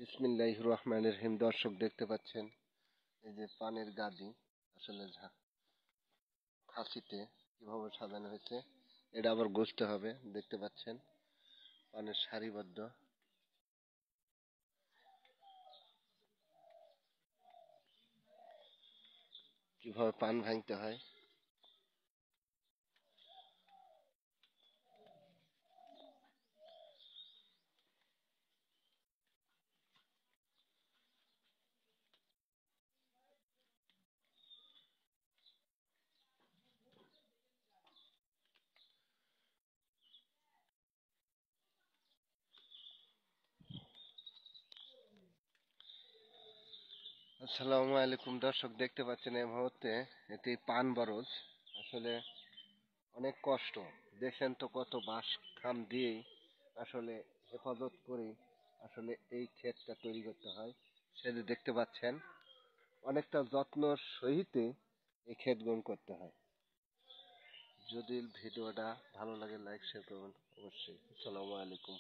বিসমিল্লাহির রহমানির রহিম। দর্শক দেখতে পাচ্ছেন এই যে পানের গাদি আসলে খাসিতে কিভাবে সাজানো হয়েছে, এটা আবার গোছতে হবে। দেখতে পাচ্ছেন পানের সারিবদ্ধ, কিভাবে পান ভাঙতে হয়। আসসালামু আলাইকুম। দর্শক দেখতে পাচ্ছেন এই মুহূর্তে এটি পান বরজ। আসলে অনেক কষ্ট, দেখেন তো কত বাঁশ খাম দিয়েই আসলে হেফাজত করে আসলে এই ক্ষেতটা তৈরি করতে হয়। সেটা দেখতে পাচ্ছেন অনেকটা যত্ন সহিত এই ক্ষেত গ্রহণ করতে হয়। যদি ভিডিওটা ভালো লাগে লাইক শেয়ার করবেন অবশ্যই। আসসালামু আলাইকুম।